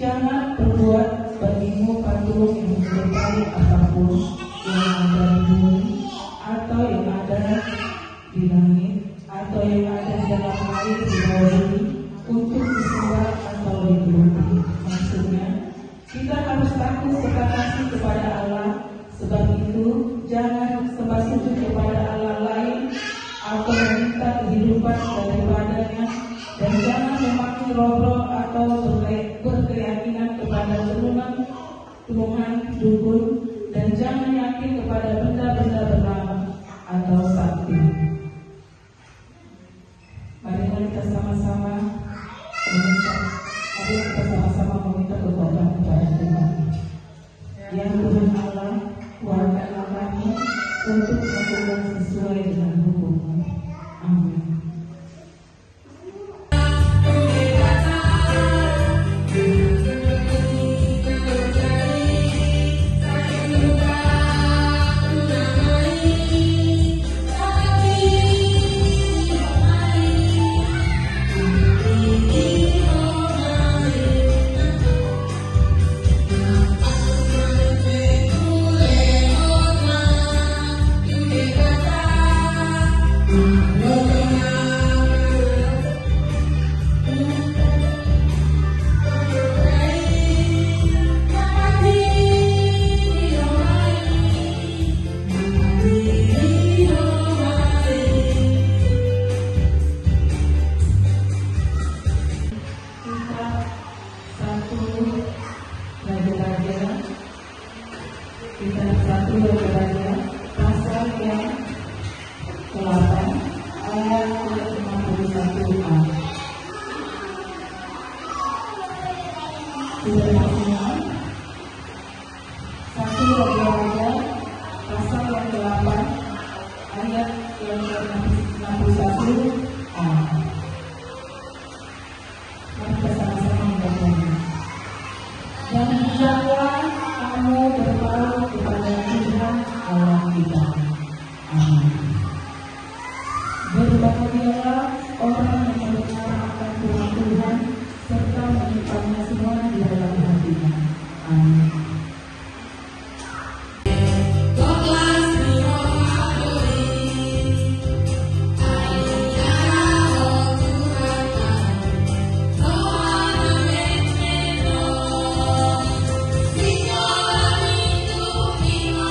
Jangan berbuat bagimu patung yang menyerupai apapun yang ada di bumi atau yang ada di langit atau yang ada di dalam air di bawah bumi untuk disembah atau dituruti. Maksudnya, kita harus takut serta kasih kepada Allah. Sebab itu, jangan sembah sujud kepada Allah lain atau meminta kehidupan daripadanya, dan jangan memakai roh-roh atau berkeyakinan kepada Tuhan dukun, dan jangan yakin kepada benda-benda bernama atau sakti. Mari kita sama-sama mengucap, mari kita sama-sama meminta kekuatan kepada Tuhan. Yang Tuhan Allah, kuatkan langkahmu untuk melakukan sesuai dengan hukum-Mu. Amin. Berbahagialah orang yang mendengar akan firman Tuhan serta menyimpannya semua di dalam hatinya. Amin. Terima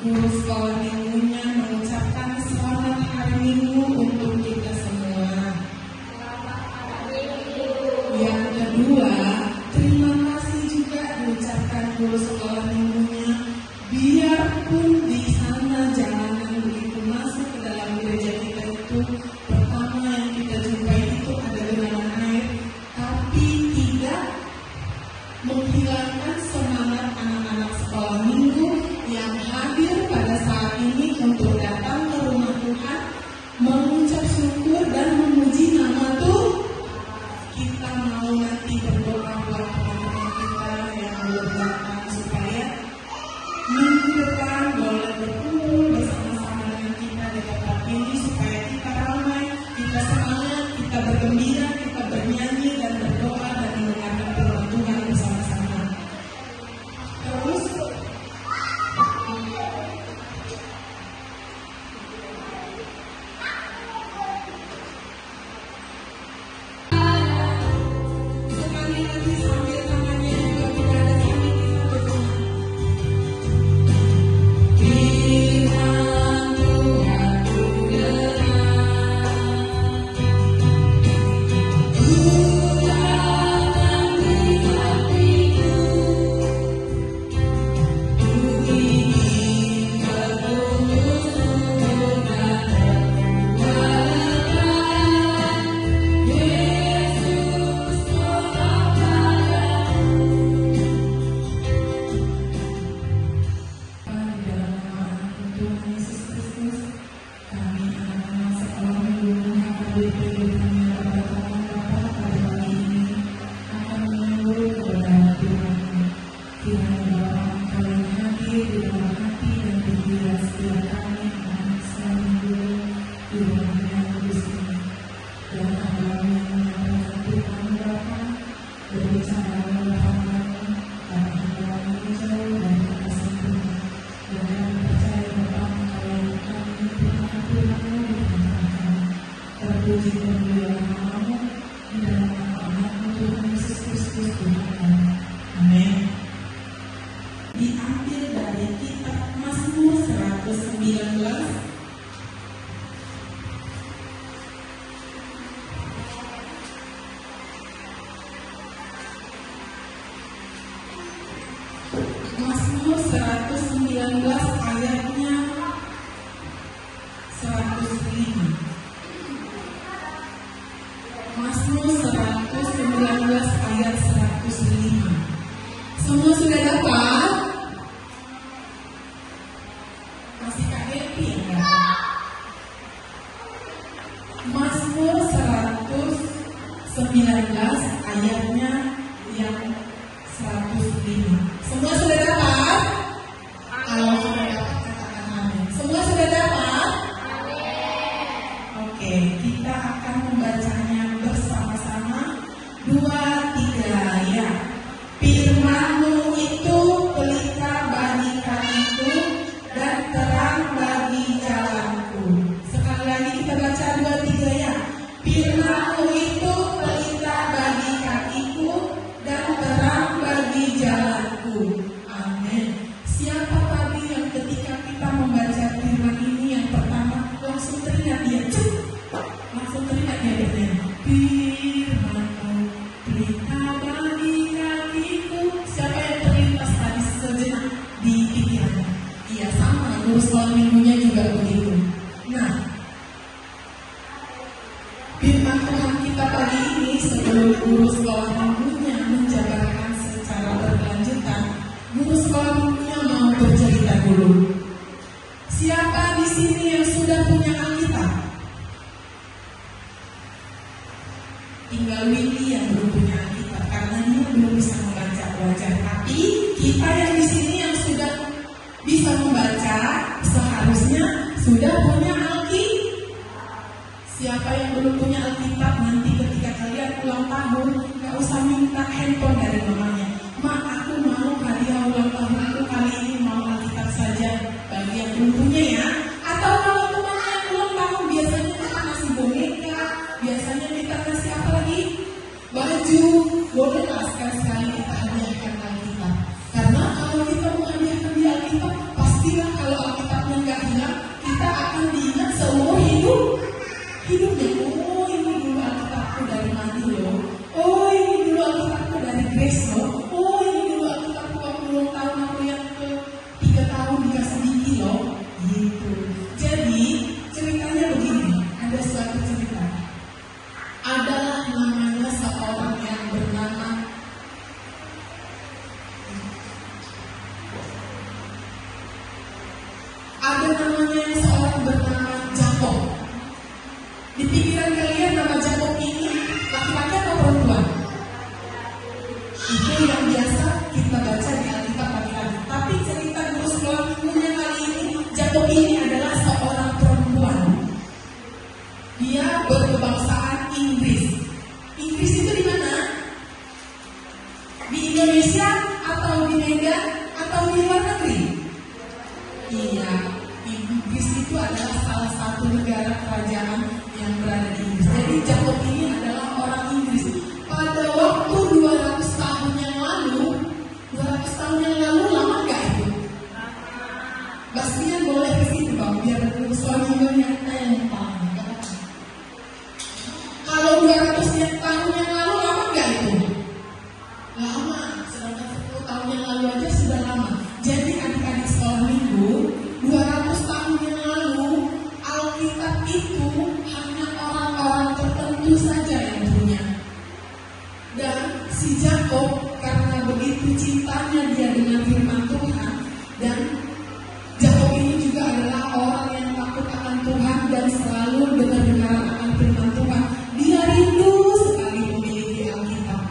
guru sekolah minggunya mengucapkan selamat hari Minggu untuk kita semua. Yang kedua, terima kasih juga mengucapkan guru sekolah minggunya, biarpun di sana jalanan begitu masuk ke dalam gereja kita itu pertama yang kita jumpai itu ada genangan air, tapi tidak menghilangkan semangat anak-anak sekolah minggu yang hadir pada saat ini untuk datang ke rumah Tuhan, mengucap syukur dan memuji nama Tuhan. Kita mau nanti berdoa buat teman-teman kita yang belum datang supaya minggu depan boleh berkumpul bersama-sama dengan kita di tempat ini supaya kita ramai, kita semangat, kita bergembira, kita bernyanyi dan berdoa dan mendengarkan firman Tuhan bersama-sama. Terus sekali lagi sambil tangannya juga tidak ada kami kita berdoa. Firman Tuhan ku dengar, ulangan di hatiku, ku ingin bertumbuh dan berkembang. Yesus tolong padaku. Di dalam nama Tuhan Yesus Kristus, kami anak-anak sekolah minggu menghadiri kehidupannya pada Tuhan Bapa pada pagi ini akan menunggu kebenaran Tuhan. Kiranya Bapa Engkau yang hadir di dalam hati dan pikiran setiap kami anak sekolah minggu di rumah yang kudus ini. Dan kami menyampaikan Tuhan Bapa, berbicara oleh kami, karena kami jauh dari kasih Tuhan. Dan kami percaya Bapa Engkau yang kami Tuhan Tuhan-Mu di tengah kami. Terpuji dan mulia namamu di dalam nama anakmu Tuhan Yesus Kristus Tuhan kami. Amin. Diambil dari kitab Mazmur 119 Mazmur 119 ayatnya 105. Mazmur 119 ayat 105. Semua sudah dapat? Masih Kak Devi enggak? Mazmur 119 ayatnya yang 105. Semua sudah dapat? Kalau sudah dapat katakan amin. Semua sudah dapat? Oke, kita akan membacanya bersama-sama. 2, 3 ya. Firman-Mu itu pelita bagi kakiku dan terang bagi jalanku. Sekali lagi kita baca 2, 3 ya. Firman-Mu itu pelita bagi kakiku dan terang bagi jalanku. Amin. Siapa tadi yang ketika kita membaca firman ini yang pertama langsung teringat dia? Langsung teringat dia bernyanyi. Firman-Mu pelita bagi kakiku. Siapa yang terlintas tadi sejenak di pikirannya? Iya sama, guru sekolah minggunya juga begitu. Nah, firman Tuhan kita pagi ini sebelum guru sekolah minggunya menjabarkan secara berkelanjutan, guru sekolah minggunya mau bercerita dulu. Siapa di sini yang sudah punya Alkitab? Tinggal Windy yang belum punya Alkitab karena dia belum bisa membaca belajar. Tapi kita yang di sini yang sudah bisa membaca seharusnya sudah punya Alkitab. Siapa yang belum punya Alkitab nanti ketika kalian ulang tahun gak usah minta handphone dari mamanya. Ma, aku mau hadiah ulang tahunku kali ini mau Alkitab saja bagi yang belum punya ya. Atau kalau temannya yang ulang tahun biasanya kita kasih boneka, biasanya kita kasih apa lagi? Baju. Bolehlah sekali-sekali kita hadiahkan Alkitab. Karena kalau kita mau hadiahkan dia Alkitab, pastilah kalau Alkitab mengenai seorang bernama Jakob. Di pikiran kalian nama Jakob ini laki-laki atau perempuan? Itu yang biasa kita baca di Alkitab laki-laki. Tapi cerita Guru Sekolah Minggunya kali ini, Jakob ini adalah seorang perempuan. Dia berkebangsaan Inggris. Inggris itu di mana? Di Indonesia atau di Medan atau di luar negeri? Iya, Inggris itu adalah salah satu negara kerajaan yang berada di Inggris. Jadi Jakob ini adalah orang Inggris. Pada waktu 200 tahun yang lalu, 200 tahun yang lalu lama nggak itu? Bastian boleh ke situ Bang, biar suaminya tentang. Kalau 200 tahun yang lalu lama nggak itu? Lama, sedangkan 10 tahun yang lalu aja sudah lama. Jadi adik-adik sekolah minggu, 200 tahun yang lalu Alkitab itu hanya orang-orang tertentu saja yang punya. Dan si Jakob karena begitu cintanya dia dengan firman Tuhan, dan Jakob ini juga adalah orang yang takut akan Tuhan dan selalu dengar-dengar akan firman Tuhan. Dia rindu sekali memiliki Alkitab.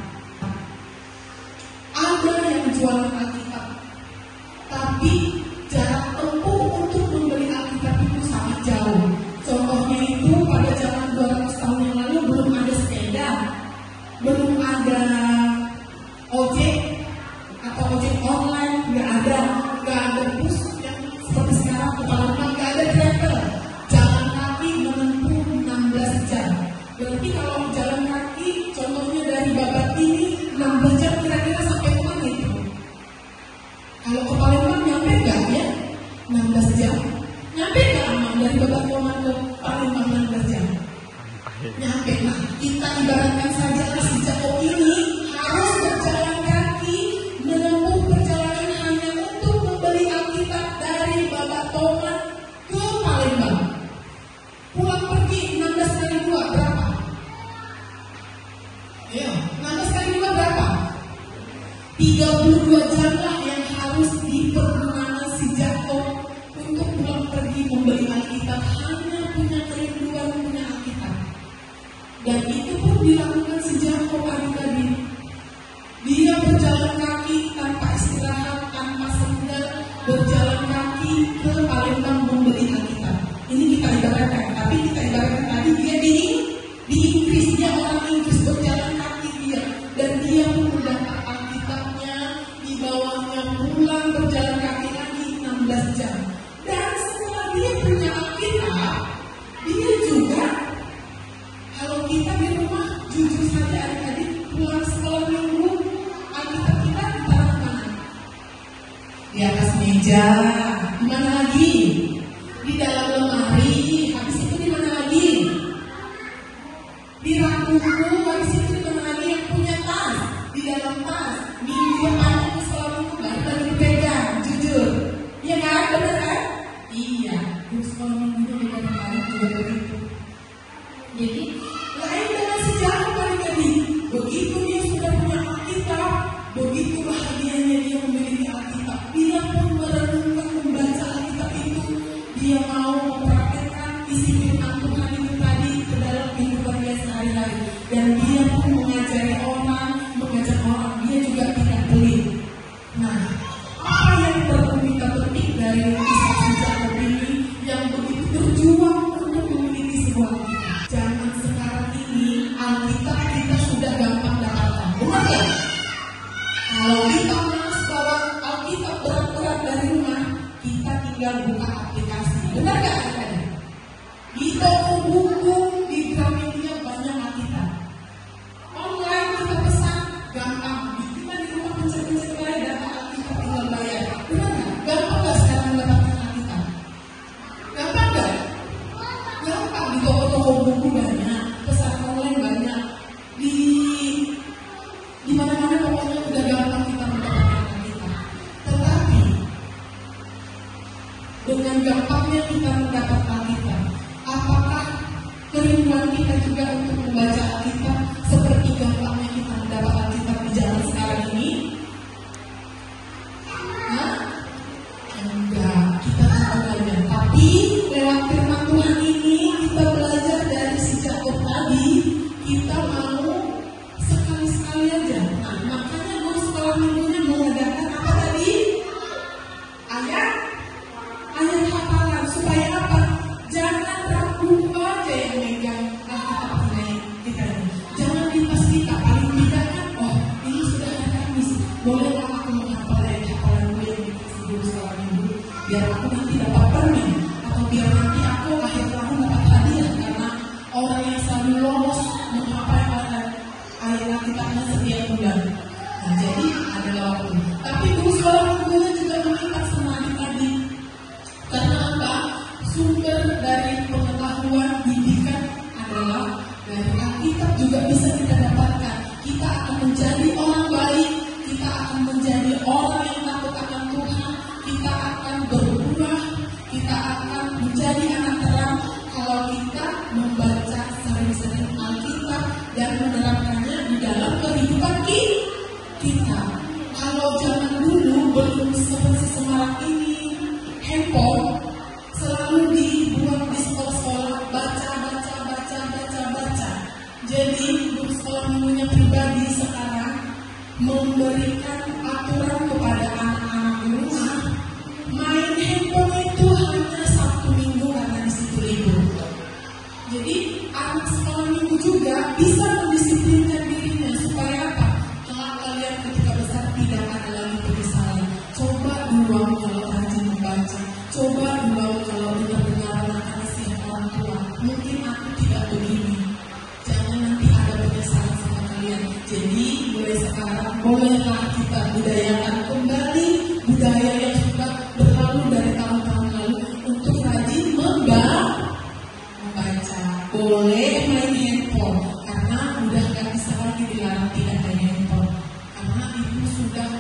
Ada yang jual Alkitab, tapi jarak tempuh untuk membeli Alkitab itu sangat jauh. Contohnya itu pada zaman 200 tahun yang lalu belum ada sepeda, belum ada ojek atau ojek online, nggak ada bus yang seperti sekarang ke Palembang, nggak ada travel. Jalan kaki menempuh 16 jam. Berarti kalau jalan kaki, contohnya dari Babat ini 16 jam kira-kira sampai kemana itu? Kalau ke Palembang nyampe nggak ya? 16 jam. Nyampe nggak aman dari Babat Koman ke Palembang 16 jam? Nyampe. Nah, kita ibaratkan saja si Jakob ini harus berjalan kaki menempuh perjalanan hanya untuk membeli Alkitab dari Babat Koman ke Palembang. Pulang pergi 16 kali 2 berapa? Ya, 16 kali 2 berapa? 32 jam lah yang harus dipergunakan si Jakob untuk pulang pergi membeli Alkitab, hanya punya kerinduan punya Alkitab. Dan itu pun dilakukan si Jakob adik-adik. Dia berjalan kaki tanpa istirahat, tanpa sendal, berjalan kaki ke Palembang membeli Alkitab. Ini kita ibaratkan, tapi kita ibaratkan tadi dia di Inggris, dia orang Inggris, berjalan kaki dia, dan dia pun mendapat Alkitabnya, dibawanya pulang berjalan kaki lagi 16 jam. Dan setelah dia punya Alkitab, dia juga, kalau kita di rumah jujur saja adik-adik, pulang sekolah minggu, Alkitab kita ditaruh mana? Di atas meja. Di mana lagi? Di dalam lemari. Habis itu di mana lagi? Di rak buku. Habis itu di mana lagi? Yang punya tas, di dalam tas. Minggu depan itu sekolah minggu baru lagi dipegang. Jujur, iya kan? Benar kan? Iya. Terus sekolah minggu juga begitu. Jadi lain dengan sejarah adik-adik. Begitu dia sudah punya Alkitab, begitu bahagianya dia memiliki Alkitab. Dia pun merenungkan membaca Alkitab itu. Dia mau mempraktikkan isi firman Tuhan itu tadi ke dalam kehidupan dia sehari-hari. Dan dia pun mengajak orang. Dia juga tidak pelit. Nah, apa yang perlu kita petik dari kisah Jakob ini yang begitu berjuang untuk memiliki sebuah Alkitab? Zaman sekarang ini Alkitab kita sudah gampang dapatkan, benar ya? Kalau kita malas bawa Alkitab berat-berat dari rumah, kita tinggal buka aplikasi, benar gak? Di toko buku, di Gramedia banyak Alkitab. Online kita pesan, gampang. Kita di rumah pencet-pencet bayar, dapat Alkitab tinggal bayar. Benar gak? Gampang gak sekarang mendapatkan Alkitab? Gampang gak? Gampang, di toko-toko buku banyak, pesan online banyak, di mana-mana pokoknya udah gampang kita mendapatkan Alkitab. Tetapi dengan gampangnya kita mendapat Alkitab, apakah kerinduan kita juga untuk membaca Alkitab seperti gampangnya kita mendapat Alkitab di zaman sekarang ini? Enggak, kita tetap belajar. Tapi biar aku nanti dapat permen, atau biar nanti aku akhir tahun dapat hadiah karena orang yang selalu lolos menggapai ayat kitabnya setiap bulan. Nah, jadi adalah waktu. Tapi guru sekolah minggunya juga mengikat sama tadi. Karena apa? Sumber dari pengetahuan didikan adalah dari Alkitab juga bisa kita dapatkan. Kita akan menjadi orang baik, kita akan menjadi orang yang takut akan Tuhan, kita akan berubah, kita akan menjadi anak terang kalau kita membaca sering-sering Alkitab dan menerapkannya di dalam kehidupan kita. Kalau zaman dulu belum seperti sekarang ini, handphone selalu dibuat di sekolah-sekolah, baca. Jadi guru sekolah minggunya pribadi sekarang memberikan aturan kepada anak-anak di rumah, main handphone itu hanya Sabtu Minggu karena di situ libur. Jadi anak sekolah minggu juga bisa mendisiplinkan dirinya supaya apa? Kelak kalian ketika besar tidak ada lagi penyesalan. Coba dulu kalau rajin membaca, coba dulu kalau dengar nasihat orang tua. Mungkin aku tidak begini. Jangan nanti ada penyesalan sama kalian. Jadi mulai sekarang bolehlah kita budayakan kembali budaya yang sudah berlalu dari tahun-tahun lalu untuk rajin membaca. Boleh main handphone karena udah gak bisa lagi dilarang tidak main handphone. Karena itu sudah,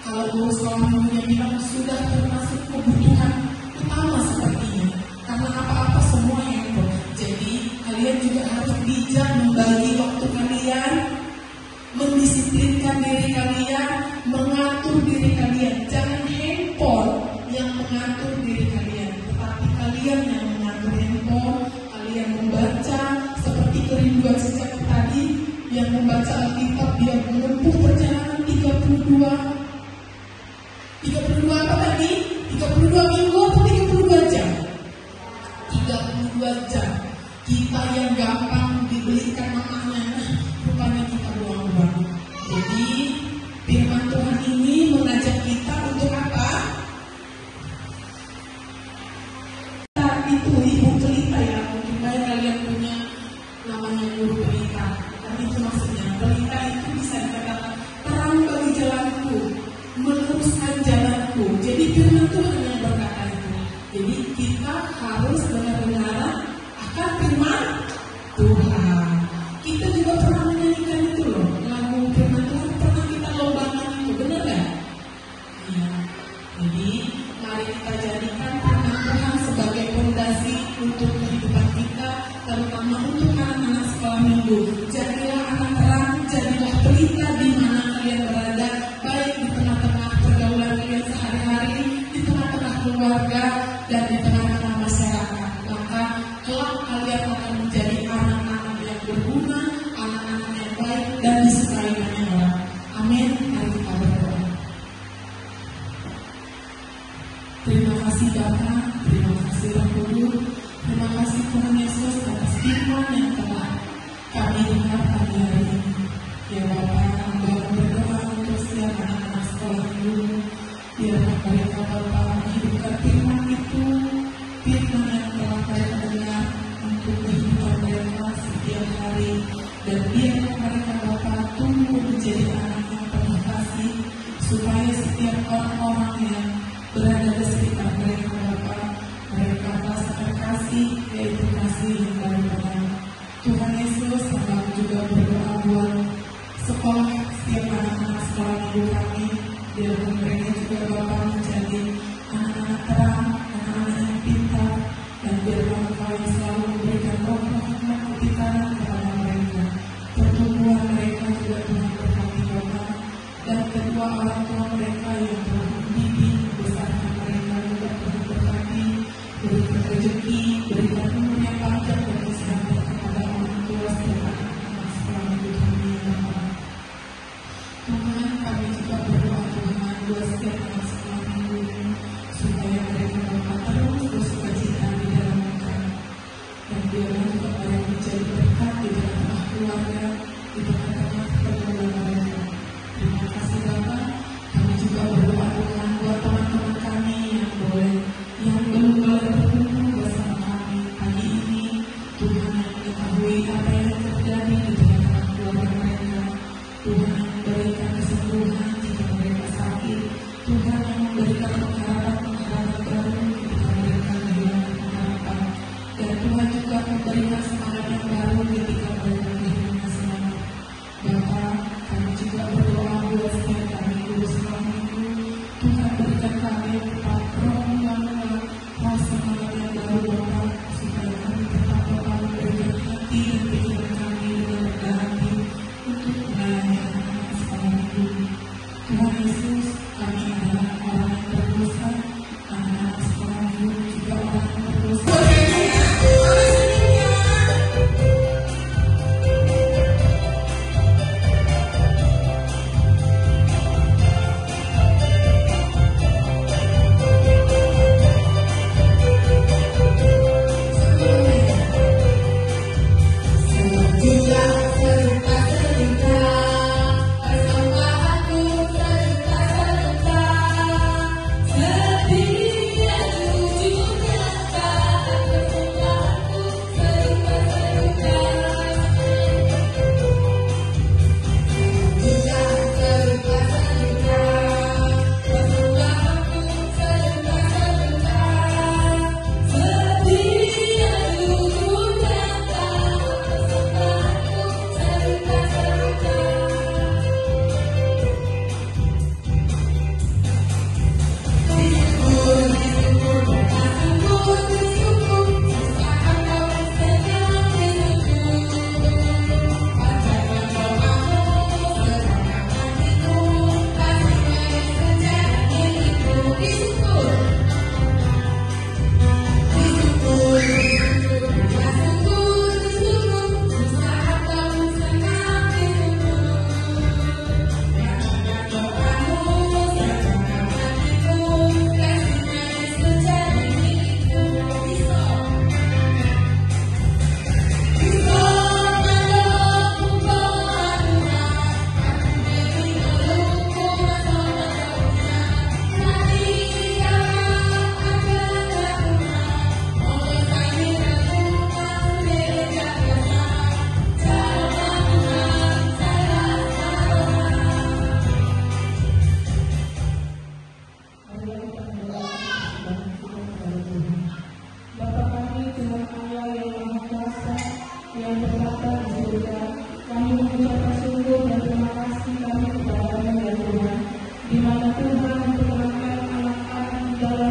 kalau guru sekolah minggunya bilang sudah termasuk kebutuhan utama sepertinya. Karena apa-apa semua handphone. Jadi kalian juga harus bijak membagi waktu kalian, mendisiplinkan diri kalian, mengatur diri kalian. Jangan handphone yang mengatur diri kalian, tetapi kalian yang mengatur handphone. Kalian membaca seperti kerinduan sejak tadi, yang membaca Alkitab dia menempuh perjalanan 32 apa tadi? 32 minggu atau 32 jam? 32 jam. Kita yang gampang dibelikan mamanya, rupanya kita buang-buang. Jadi firman Tuhan ini mengajak kita untuk apa? Itu ibu pelita ya, mungkin banyak kalian punya namanya guru pelita. Dan itu maksudnya pelita itu bisa dikatakan terang bagi jalanku, meluruskan jalanku. Jadi firman Tuhan yang berkata itu. Jadi kita harus benar-benar akan firman Tuhan. Kita juga pernah menyanyikan itu loh, lagu firman Tuhan pernah kita lombakan itu, benar kan? Iya. Jadi mari kita jadikan firman Tuhan sebagai fondasi untuk kehidupan kita, terutama untuk anak-anak sekolah minggu. Jadilah anak terang, jadilah pelita di mana kalian berada, baik di tengah-tengah pergaulan kalian sehari-hari, di tengah-tengah keluarga, dan di tengah-tengah masyarakat. Maka kelak kalian akan menjadi anak-anak yang berguna, anak-anak yang baik dan disukai banyak orang. Amin. Mari kita berdoa. Terima kasih Bapa, terima kasih Roh Kudus, terima kasih Tuhan Yesus atas firman yang telah kami dengar pagi hari ini. Ya Bapa, kami berdoa untuk setiap anak-anak sekolah minggu, biarlah mereka Bapa menghidupkan firman itu, firman yang telah mereka dengar untuk kehidupan mereka setiap hari, dan biarlah mereka Bapa tumbuh menjadi anak yang penuh kasih, supaya setiap orang-orang yang berada di sekitar mereka Bapa, mereka merasakan kasih, yaitu kasih yang daripada Tuhan Yesus. Kami juga berdoa buat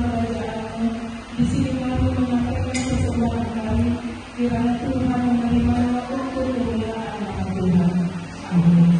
kerajaan-Mu. Di sini kami menyampaikan persembahan kami, kiranya Tuhan menerimanya untuk kemuliaan nama Tuhan. Amin.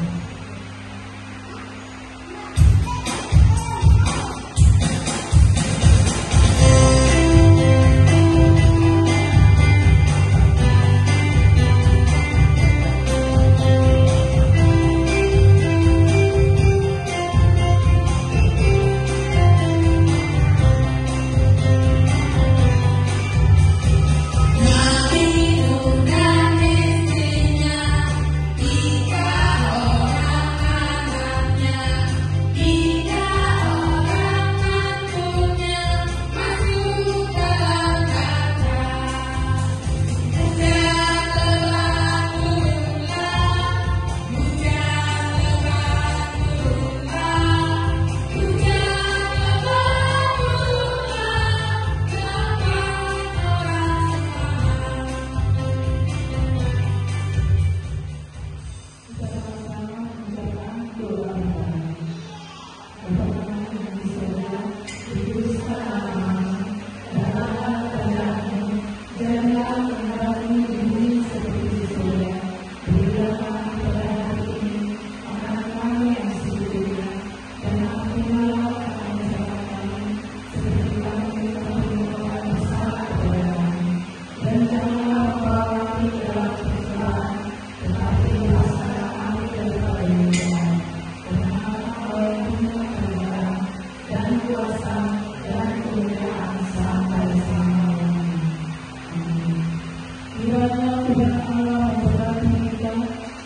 Kiranya Tuhan Allah memberkati kita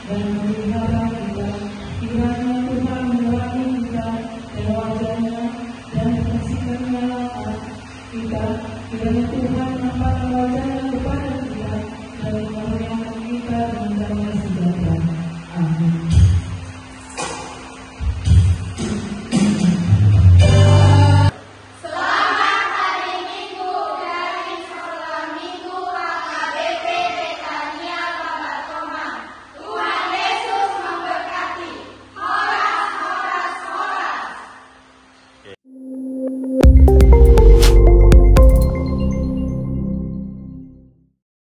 dan memelihara kita. Kiranya Tuhan menerangi kita dan wajahnya dan kasih-Nya kita. Kiranya Tuhan menampakkan wajahnya kepada kita dan mengaruniakan kita